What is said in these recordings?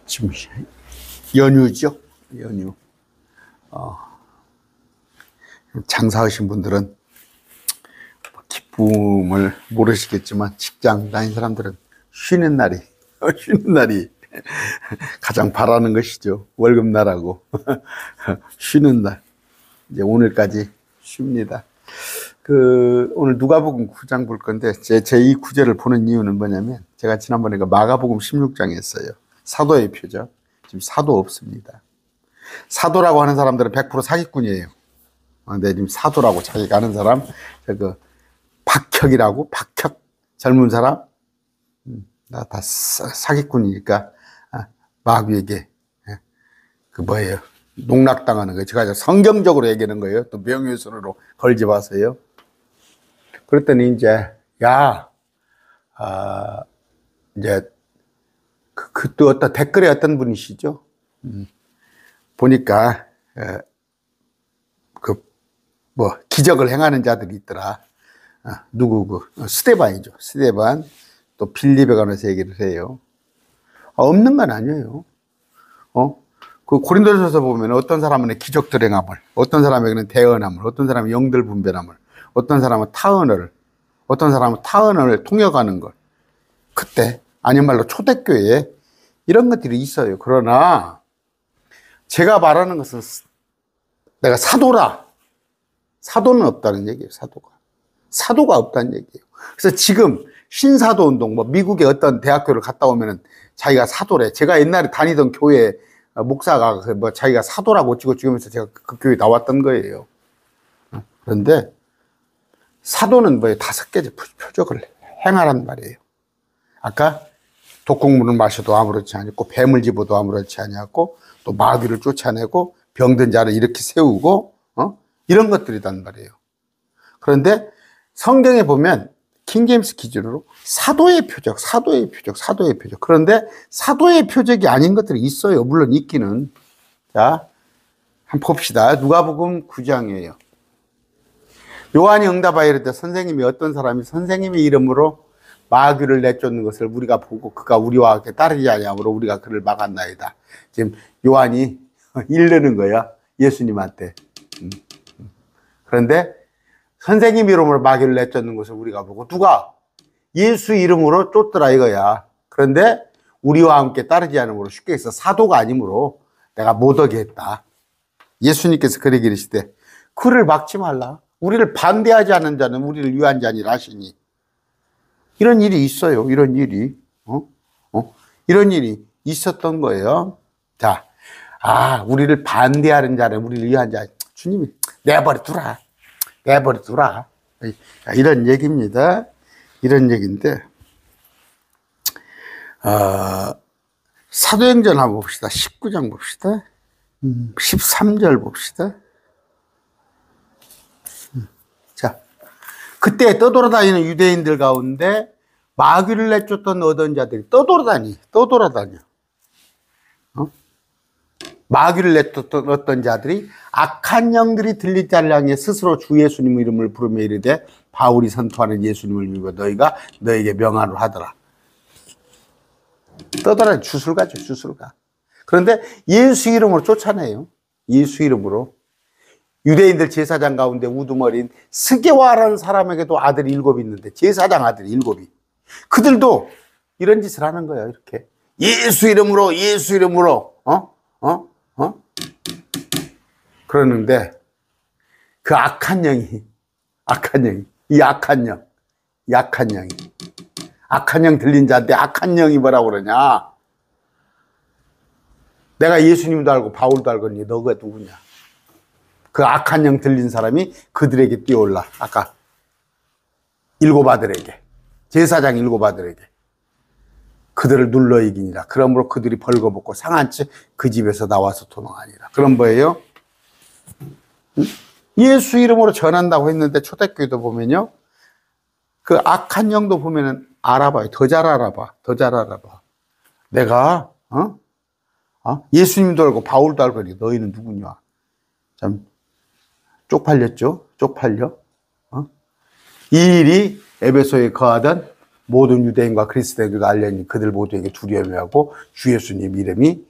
지금 연휴죠. 연휴. 장사하신 분들은 기쁨을 모르시겠지만 직장 다닌 사람들은 쉬는 날이 가장 바라는 것이죠. 월급날하고 쉬는 날. 이제 오늘까지 쉽니다. 오늘 누가복음 9장 볼 건데 제 이 구절을 보는 이유는 뭐냐면 제가 지난번에 마가복음 16장 했어요. 사도의 표적. 지금 사도 없습니다. 사도라고 하는 사람들은 100% 사기꾼이에요. 근데 지금 사도라고 자기가 아는 사람, 박혁이라고, 박혁, 젊은 사람, 나 다 사기꾼이니까, 마귀에게, 농락당하는 거예요. 제가 성경적으로 얘기하는 거예요. 또 명예훼손으로 걸지 마세요. 그랬더니 이제, 이제, 또 어떤 댓글에 어떤 분이시죠? 보니까, 기적을 행하는 자들이 있더라. 스데반이죠. 스데반. 또 빌립에 관해서 얘기를 해요. 없는 건 아니에요. 고린도전서 보면 어떤 사람은 기적들 행함을, 어떤 사람에게는 대언함을, 어떤 사람은 영들 분별함을, 어떤 사람은 타언을, 어떤 사람은 타언을 통역하는 것. 그때, 아닌 말로 초대교회에 이런 것들이 있어요. 그러나, 제가 말하는 것은 내가 사도라. 사도는 없다는 얘기예요, 사도가. 사도가 없다는 얘기예요. 그래서 지금 신사도 운동, 미국의 어떤 대학교를 갔다 오면은 자기가 사도래. 제가 옛날에 다니던 교회 목사가 자기가 사도라고 찍으면서 제가 그 교회에 나왔던 거예요. 그런데 사도는 5가지 표적을 행하란 말이에요. 아까 독국물을 마셔도 아무렇지 않고, 뱀을 집어도 아무렇지 않고, 또 마귀를 쫓아내고, 병든 자를 이렇게 세우고, 이런 것들이란 말이에요. 그런데 성경에 보면 킹제임스 기준으로 사도의 표적. 그런데 사도의 표적이 아닌 것들이 있어요. 물론 있기는. 자, 한번 봅시다. 누가복음 9장이에요. 요한이 응답하여 이르되 선생님이 어떤 사람이 선생님의 이름으로 마귀를 내쫓는 것을 우리가 보고 그가 우리와 함께 따르지 아니하므로 우리가 그를 막았나이다. 지금 요한이 이르는 거야. 예수님한테. 그런데 선생님 이름으로 마귀를 내쫓는 것을 우리가 보고 누가 예수 이름으로 쫓더라 이거야. 그런데 우리와 함께 따르지 않으므로, 쉽게 해서 사도가 아니므로 내가 못하게 했다. 예수님께서 그러기 이르시되 그를 막지 말라. 우리를 반대하지 않는 자는 우리를 위한 자니라 하시니. 이런 일이 있어요. 이런 일이 이런 일이 있었던 거예요. 자, 우리를 반대하는 자는 우리를 위한 자. 주님이 내버려 두라. 이런 얘기입니다. 이런 얘기인데, 사도행전 한번 봅시다. 19장 봅시다. 13절 봅시다. 자, 그때 떠돌아다니는 유대인들 가운데 마귀를 내쫓던 어떤 자들이 떠돌아다녀. 마귀를 내쫓던 어떤 자들이 악한 영들이 들릴 자를 향해 스스로 주 예수님 이름을 부르며 이르되 바울이 선포하는 예수님을 믿고 너희가 너에게 명하노라 하더라. 떠돌아다니 주술가죠, 주술가. 그런데 예수 이름으로 쫓아내요. 예수 이름으로. 유대인들 제사장 가운데 우두머리인 스게와라는 사람에게도 아들이 7이 있는데, 제사장 아들이 7이. 그들도 이런 짓을 하는 거예요, 이렇게. 예수 이름으로. 그러는데 그 악한 영이 악한 영 들린 자인데, 악한 영이 뭐라고 그러냐? 내가 예수님도 알고 바울도 알거니 너가 누구냐? 그 악한 영 들린 사람이 그들에게 뛰어올라. 아까 7 아들에게, 제사장 7 아들에게 그들을 눌러 이기니라. 그러므로 그들이 벌거벗고 상한 채 그 집에서 나와서 도망하니라. 그런 거예요. 예수 이름으로 전한다고 했는데 초대교회도 보면요, 그 악한 영도 보면은 알아봐요. 더 잘 알아봐. 내가 예수님도 알고 바울도 알고 너희는 누구냐? 참 쪽팔렸죠. 이 일이 에베소에 거하던 모든 유대인과 그리스도인들과 알려진 그들 모두에게 두려움하고 주 예수님 이름이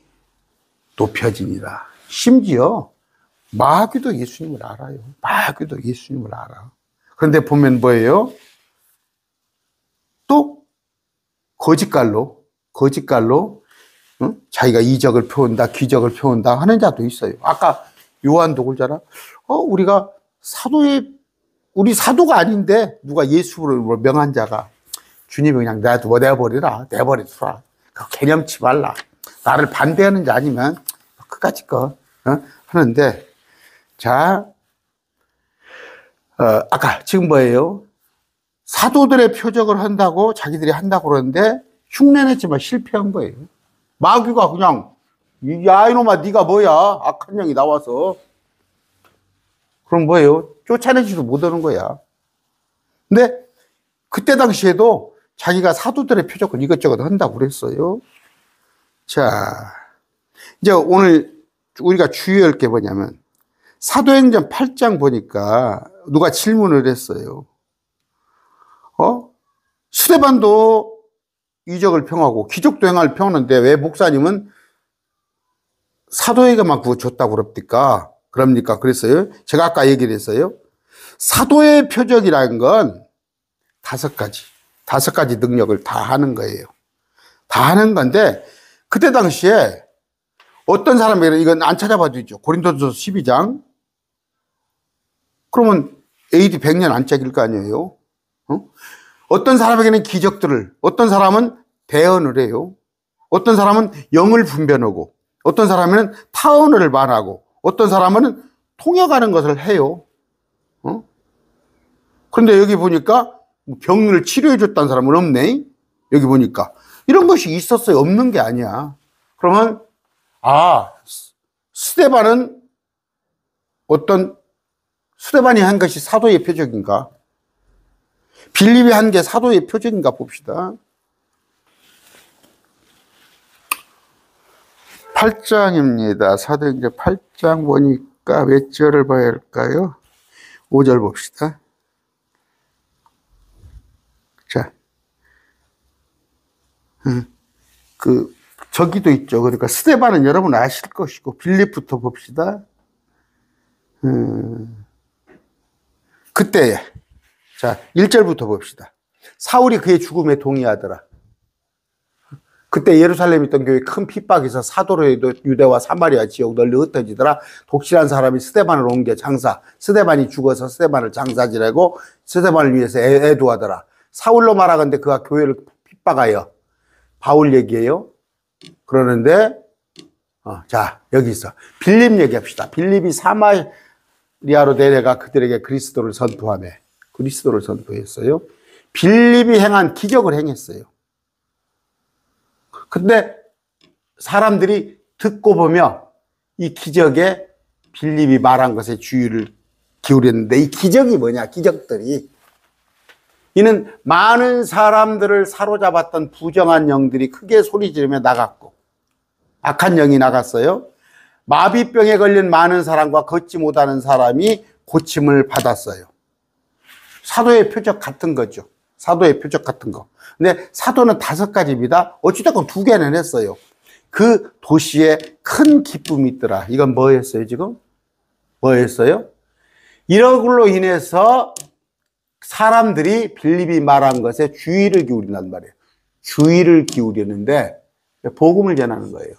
높여지니라. 심지어 마귀도 예수님을 알아요. 마귀도 예수님을 알아. 그런데 보면 뭐예요? 또 거짓말로 자기가 이적을 표한다, 기적을 표한다 하는 자도 있어요. 아까 요한도 그러잖아. 우리 사도가 아닌데 누가 예수를 명한 자가 주님이 그냥 내버리라. 개념치 말라. 나를 반대하는 자 아니면 끝까지 하는데, 자, 아까 지금 뭐예요? 사도들의 표적을 한다고 자기들이 한다고 그러는데 흉내냈지만 실패한 거예요. 마귀가 그냥, 야 이놈아 네가 뭐야? 악한 영이 나와서. 그럼 뭐예요? 쫓아내지도 못하는 거야. 근데 그때 당시에도 자기가 사도들의 표적을 이것저것 한다고 그랬어요. 자, 이제 오늘 우리가 주의할 게 뭐냐면 사도행전 8장 보니까 누가 질문을 했어요. 스데반도 이적을 평하고 기적도 행할 평하는데 왜 목사님은 사도에게만 그거 줬다고 그럽니까? 그랬어요. 제가 아까 얘기를 했어요. 사도의 표적이라는 건 5가지 능력을 다 하는 거예요. 다 하는 건데 그때 당시에 어떤 사람에게는 이건 안 찾아봐도 있죠. 고린도전서 12장. 그러면 AD 100년 안짝일 거 아니에요. 어떤 사람에게는 기적들을, 어떤 사람은 대언을 해요. 어떤 사람은 영을 분별하고, 어떤 사람은 타언을 말하고, 어떤 사람은 통역하는 것을 해요. 그런데 여기 보니까 병을 치료해 줬다는 사람은 없네. 여기 보니까 이런 것이 있었어요. 없는 게 아니야. 그러면 스데반이 한 것이 사도의 표적인가? 빌립이 한 게 사도의 표적인가 봅시다. 8장입니다. 사도행전 8장 보니까 몇 절을 봐야 할까요? 5절 봅시다. 자, 저기도 있죠. 그러니까 스데반은 여러분 아실 것이고, 빌립부터 봅시다. 그때, 자, 1절부터 봅시다. 사울이 그의 죽음에 동의하더라. 그때 예루살렘에 있던 교회에 큰 핍박에서 사도로 유대와 사마리아 지역 널리 흩어지더라. 독실한 사람이 스데반을 옮겨 장사. 스데반이 죽어서 스데반을 장사지라고 스데반을 위해서 애도하더라. 사울로 말하건대 그가 교회를 핍박하여. 바울 얘기예요. 그러는데 자, 여기 있어. 빌립 얘기합시다. 빌립이 사마리아로 내려가 그들에게 그리스도를 선포하며. 그리스도를 선포했어요. 빌립이 행한 기적을 행했어요. 근데 사람들이 듣고 보며 이 기적에 빌립이 말한 것에 주의를 기울였는데 이 기적이 뭐냐? 기적들이 이는 많은 사람들을 사로잡았던 부정한 영들이 크게 소리 지르며 나갔고 악한 영이 나갔어요. 마비병에 걸린 많은 사람과 걷지 못하는 사람이 고침을 받았어요. 사도의 표적 같은 거죠. 사도의 표적 같은 거. 근데 사도는 5가지입니다. 어찌됐건 2개는 했어요. 그 도시에 큰 기쁨이 있더라. 이건 뭐였어요, 지금? 뭐였어요? 이런 걸로 인해서 사람들이 빌립이 말한 것에 주의를 기울인단 말이에요. 주의를 기울이는데 복음을 전하는 거예요.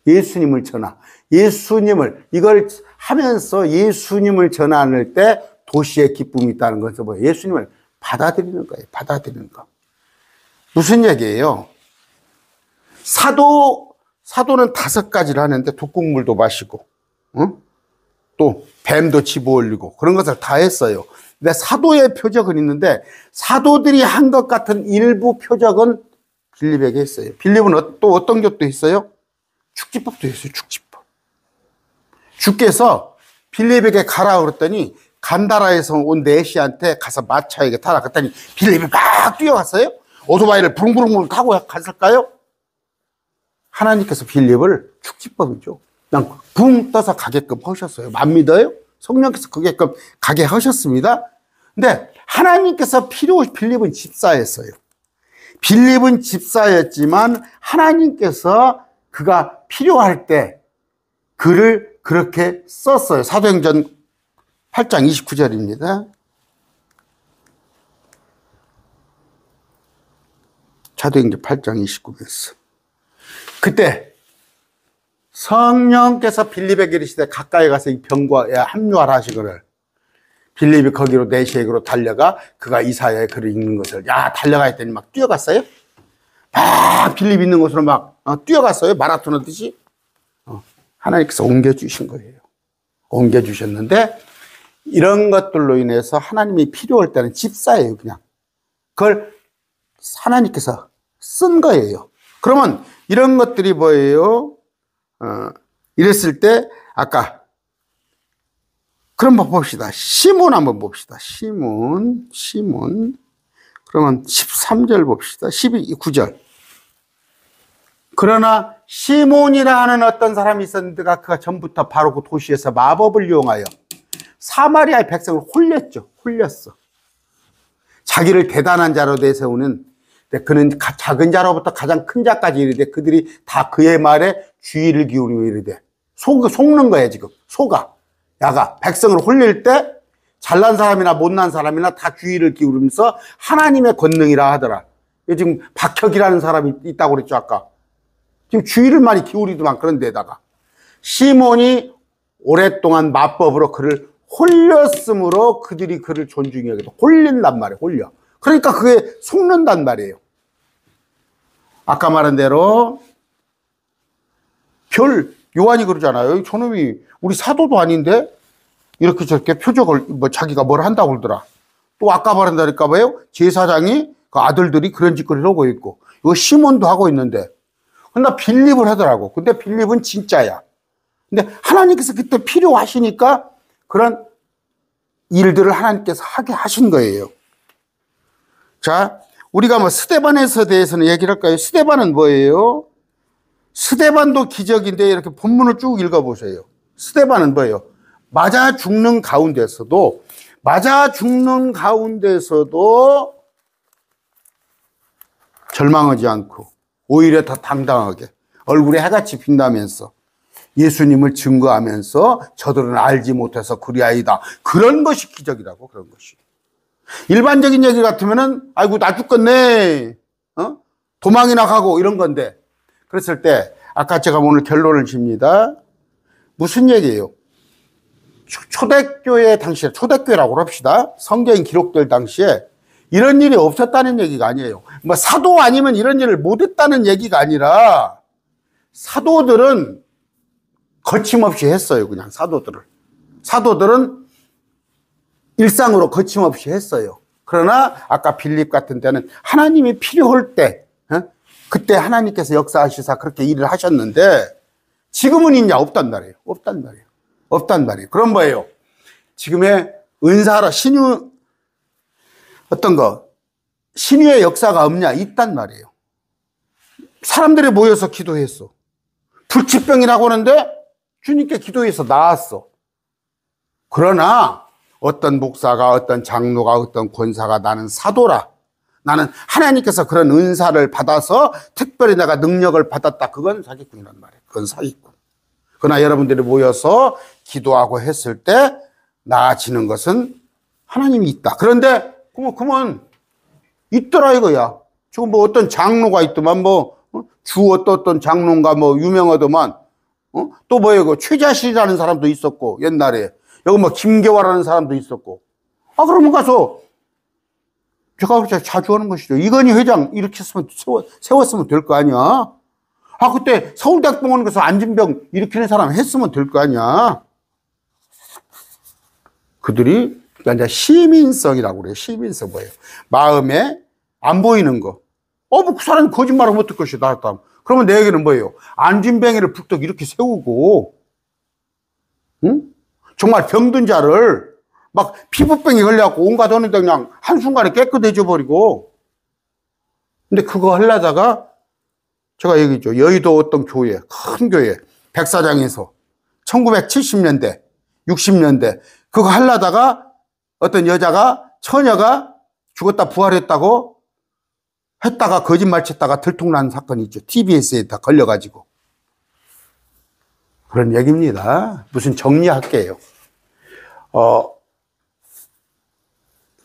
예수님을 전하. 이걸 하면서 예수님을 전하는 때 도시에 기쁨이 있다는 것은 뭐예요? 예수님을 받아들이는 거예요. 받아들이는 거. 무슨 얘기예요? 사도는 5가지를 하는데 독국물도 마시고, 또 뱀도 집어올리고 그런 것을 다 했어요. 근데 사도의 표적은 있는데 사도들이 한 것 같은 일부 표적은 빌립에게 했어요. 빌립은 또 어떤 것도 했어요? 축지법도 했어요. 축지법. 주께서 빌립에게 가라 그랬더니 간다라에서 온 내시한테 가서 마차에게 타라 그랬더니 빌립이 막 뛰어갔어요? 오토바이를 부릉부릉 타고 갔을까요? 하나님께서 빌립을 축지법이죠. 그냥 붕 떠서 가게끔 하셨어요. 안 믿어요? 성령께서 그게끔 가게 하셨습니다. 근데 하나님께서 빌립은 집사였어요. 빌립은 집사였지만 하나님께서 그가 필요할 때 그를 그렇게 썼어요. 사도행전 8장 29절입니다. 사도행전 8장 29절에서 그때 성령께서 빌립에게 이르시되 가까이 가서 이 병과에 합류하라 하시거늘 빌립이 거기로 내시에게로 달려가 그가 이사야의 글을 읽는 것을 달려가 했더니 막 뛰어갔어요. 막 빌립 있는 곳으로 막 뛰어갔어요. 마라톤 하듯이. 하나님께서 옮겨주신 거예요. 옮겨주셨는데 이런 것들로 인해서 하나님이 필요할 때는 집사예요. 그냥 그걸 하나님께서 쓴 거예요. 그러면 이런 것들이 뭐예요? 이랬을 때 아까 그럼 봅시다. 시몬 한번 봅시다. 시몬 그러면 13절 봅시다. 9절. 그러나 시몬이라 하는 어떤 사람이 있었는데 그가 전부터 바로 그 도시에서 마법을 이용하여 사마리아의 백성을 홀렸어. 자기를 대단한 자로 내세우는 그는 작은 자로부터 가장 큰 자까지 이르되 그들이 다 그의 말에 주의를 기울이고 이르되 속는 거야 지금. 야가 백성을 홀릴 때 잘난 사람이나 못난 사람이나 다 주의를 기울이면서 하나님의 권능이라 하더라. 지금 박혁이라는 사람이 있다고 그랬죠 아까. 지금 주의를 많이 기울이더만. 그런 데다가 시몬이 오랫동안 마법으로 그를 홀렸으므로 그들이 그를 존중히 여기도 홀린단 말이에요. 홀려. 그러니까 그게 속는단 말이에요. 아까 말한 대로 요한이 그러잖아요. 저놈이 우리 사도도 아닌데 이렇게 저렇게 표적을 자기가 뭘 한다고 그러더라. 또 아까 말한다니까 봐요. 제사장이 그 아들들이 그런 짓거리를 하고 있고 이거 시몬도 하고 있는데 그러나 빌립을 하더라고. 근데 빌립은 진짜야. 근데 하나님께서 그때 필요하시니까 그런 일들을 하나님께서 하게 하신 거예요. 자, 우리가 스데반에서 대해서는 얘기를 할까요? 스데반은 뭐예요? 스데반도 기적인데 이렇게 본문을 쭉 읽어보세요. 스데반은 뭐예요? 맞아 죽는 가운데서도 절망하지 않고 오히려 더 당당하게 얼굴에 해같이 빛나면서 예수님을 증거하면서 저들은 알지 못해서 그리하이다. 그런 것이 기적이라고. 그런 것이. 일반적인 얘기 같으면은 아이고 나 죽겠네. 도망이나 가고 이런 건데 그랬을 때 아까 제가 오늘 결론을 집니다. 무슨 얘기예요? 초대교회 당시에 초대교회라고 합시다. 성경이 기록될 당시에 이런 일이 없었다는 얘기가 아니에요. 사도 아니면 이런 일을 못했다는 얘기가 아니라 사도들은 거침없이 했어요. 그냥 사도들은 일상으로 거침없이 했어요. 그러나 아까 빌립 같은 때는 하나님이 필요할 때 그때 하나님께서 역사하시사 그렇게 일을 하셨는데 지금은 있냐? 없단 말이에요. 없단 말이에요. 그럼 뭐예요? 지금의 은사라 신유의 역사가 없냐? 있단 말이에요. 사람들이 모여서 기도했어. 불치병이라고 하는데 주님께 기도해서 나았어. 그러나 어떤 목사가, 어떤 장로가, 어떤 권사가 나는 사도라. 나는 하나님께서 그런 은사를 받아서 특별히 내가 능력을 받았다. 그건 사기꾼이란 말이에요. 그건 사기꾼. 그러나 여러분들이 모여서 기도하고 했을 때 나아지는 것은 하나님이 있다. 그런데 그러면 있더라 이거야. 지금 어떤 장로가 있더만 주 어떤 장로인가 유명하더만 또 그 최자실이라는 사람도 있었고 옛날에 여기 김계화라는 사람도 있었고 그러면 가서 제가 자주 하는 것이죠. 이건희 회장 이렇게 세웠으면 될 거 아니야. 그때 서울대학병원 가서 안진병 일으키는 사람 했으면 될 거 아니야. 그들이 이제 시민성이라고 그래요. 시민성 뭐예요? 마음에 안 보이는 거. 그 사람이 거짓말을 못할 것이 나았다. 그러면 내 얘기는 뭐예요? 안진뱅이를 불떡 이렇게 세우고, 응? 정말 병든 자를 피부병이 걸려갖고 온갖 하는데 그냥 한순간에 깨끗해져 버리고. 근데 그거 하려다가 제가 얘기했죠. 여의도 어떤 교회, 큰 교회, 백사장에서 1970년대, 60년대 그거 하려다가 어떤 처녀가 죽었다 부활했다고 했다가 거짓말 쳤다가 들통난 사건이 있죠. TBS에 다 걸려가지고. 그런 얘기입니다. 무슨 정리할게요.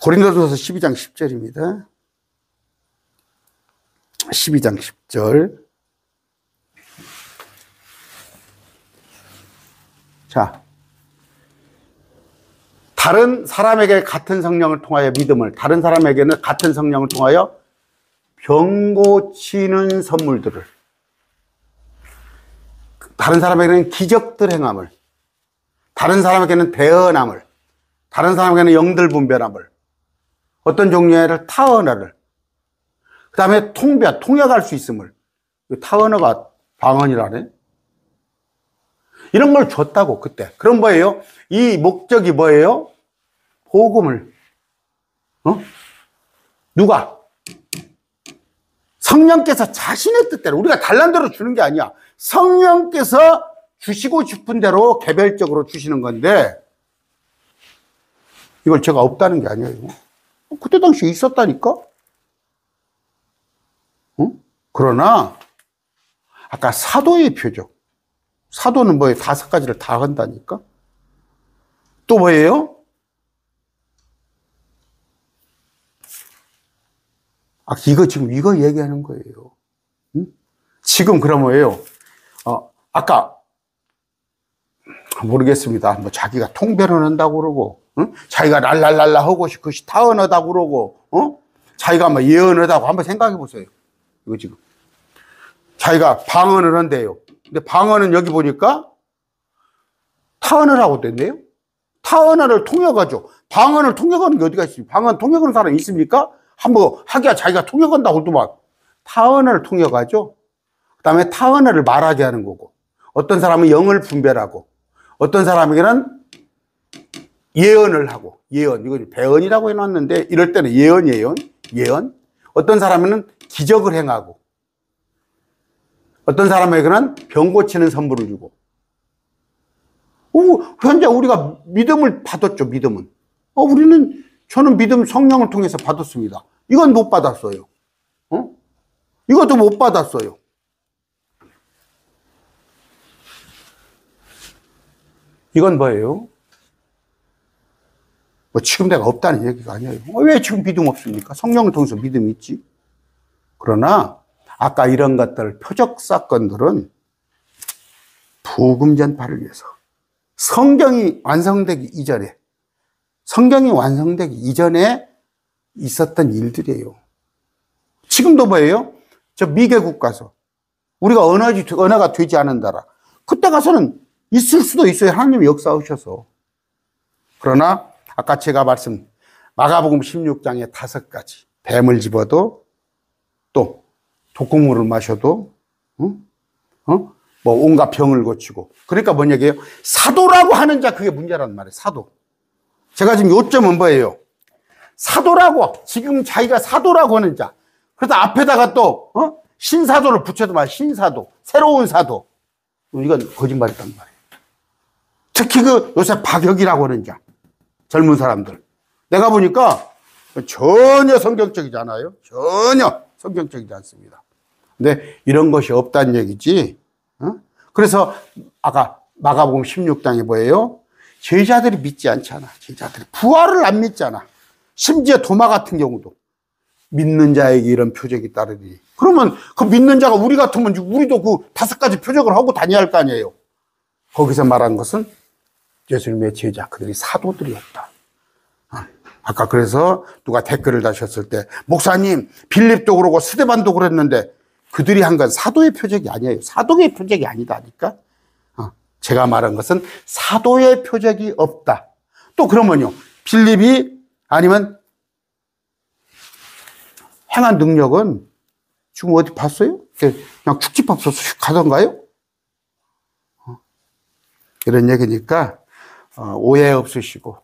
고린도전서 12장 10절입니다. 12장 10절. 자, 다른 사람에게 같은 성령을 통하여 믿음을, 다른 사람에게는 같은 성령을 통하여 병 고치는 선물들을, 다른 사람에게는 기적들 행함을, 다른 사람에게는 대언함을, 다른 사람에게는 영들 분별함을, 어떤 종류의 타언어를, 그 다음에 통역할 수 있음을. 타언어가 방언이라네. 이런 걸 줬다고, 그때. 그럼 뭐예요? 이 목적이 뭐예요? 복음을. 누가? 성령께서 자신의 뜻대로, 우리가 달란 대로 주는 게 아니야. 성령께서 주시고 싶은 대로 개별적으로 주시는 건데, 이걸 제가 없다는 게 아니에요. 그때 당시에 있었다니까? 그러나, 아까 사도의 표적. 사도는 뭐예요? 5가지를 다 한다니까? 또 뭐예요? 이거 얘기하는 거예요. 지금 그럼 뭐예요? 아까, 모르겠습니다. 뭐 자기가 통변을 한다고 그러고, 자기가 랄랄랄라 하고 그것이 타언하다고 그러고, 자기가 뭐 예언하다고 한번 생각해 보세요. 이거 지금. 자기가 방언을 한대요. 근데 방언은 여기 보니까 타언을 하고 됐네요. 타언을 통역하죠. 방언을 통역하는 게 어디가 있습니까? 방언 통역하는 사람이 있습니까? 한번 하기야 자기가 통역한다고 또 막 타언을 통역하죠. 그 다음에 타언을 말하게 하는 거고, 어떤 사람은 영을 분별하고, 어떤 사람에게는 예언을 하고, 예언, 이거 배언이라고 해놨는데 이럴 때는 예언이에요. 예언. 어떤 사람은 기적을 행하고, 어떤 사람에게는 병 고치는 선물을 주고. 현재 우리가 믿음을 받았죠, 믿음은. 저는 믿음 성령을 통해서 받았습니다. 이건 못 받았어요. 이것도 못 받았어요. 이건 뭐예요? 뭐 지금 내가 없다는 얘기가 아니에요. 왜 지금 믿음 없습니까? 성령을 통해서 믿음이 있지. 그러나 아까 이런 것들, 표적 사건들은 복음 전파를 위해서 성경이 완성되기 이전에 있었던 일들이에요. 지금도 뭐예요? 저 미개국 가서 우리가 언어가 되지 않은 나라, 그때 가서는 있을 수도 있어요. 하나님이 역사하셔서. 그러나 아까 제가 마가복음 16장에 5가지, 뱀을 집어도, 또 독극물을 마셔도, 뭐 온갖 병을 고치고. 그러니까 뭔 얘기예요? 사도라고 하는 자, 그게 문제란 말이에요. 사도. 제가 지금 요점은 뭐예요? 사도라고, 지금 자기가 사도라고 하는 자. 그래서 앞에다가 또 신사도를 붙여도 말, 신사도, 새로운 사도. 이건 거짓말이란 말이에요. 특히 요새 박역이라고 하는 자, 젊은 사람들. 내가 보니까 전혀 성경적이지 않아요. 전혀 성경적이지 않습니다. 근데 이런 것이 없다는 얘기지. 그래서 아까 마가복음 16장에 뭐예요? 제자들이 믿지 않잖아. 제자들이 부활을 안 믿잖아. 심지어 도마 같은 경우도 믿는 자에게 이런 표적이 따르니. 그러면 그 믿는 자가 우리 같으면 우리도 그 5가지 표적을 하고 다녀야 할 거 아니에요. 거기서 말한 것은 예수님의 제자, 그들이 사도들이었다. 아까 그래서 누가 댓글을 다셨을 때, 목사님, 빌립도 그러고 스데반도 그랬는데 그들이 한 건 사도의 표적이 아니에요. 사도의 표적이 아니다니까. 제가 말한 것은 사도의 표적이 없다. 또 그러면요, 빌립이 아니면 행한 능력은 지금 어디 봤어요? 그냥 축지법서 가던가요? 이런 얘기니까 오해 없으시고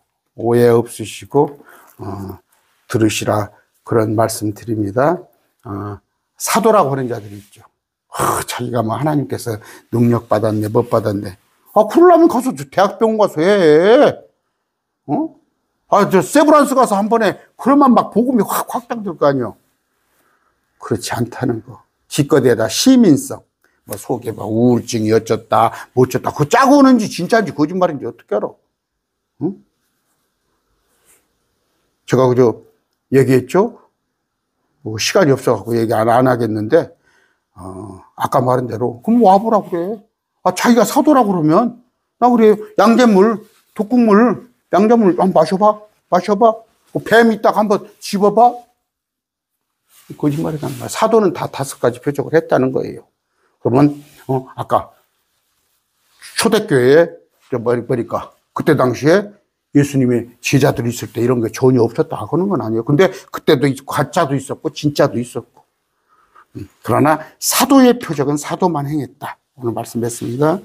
들으시라, 그런 말씀 드립니다. 사도라고 하는 자들이 있죠. 자기가 뭐 하나님께서 능력 받았네, 못 받았네. 그러려면 가서 대학병원 가서 해. 저 세브란스 가서 한 번에 그러면 막 복음이 확 확장될 거 아니에요. 그렇지 않다는 거. 기껏해다 시민성. 뭐 속에 막 우울증이 어쩌다, 뭐 어쩌다. 그거 짜고 오는지 진짜인지 거짓말인지 어떻게 알아? 응? 제가 그저 얘기했죠? 뭐 시간이 없어갖고 얘기 안 하겠는데, 아까 말한 대로, 그럼 와보라 그래. 아, 자기가 사도라고 그러면, 나 그래. 양잿물, 독국물, 양잿물 한번 마셔봐. 마셔봐. 뱀 있다가 한번 집어봐. 거짓말이란 말이야. 사도는 다 5가지 표적을 했다는 거예요. 그러면, 아까 초대교회에, 뭐니까, 그때 당시에 예수님의 제자들이 있을 때 이런 게 전혀 없었다. 그런 건 아니에요. 근데 그때도 가짜도 있었고, 진짜도 있었고. 그러나 사도의 표적은 사도만 행했다. 오늘 말씀했습니다.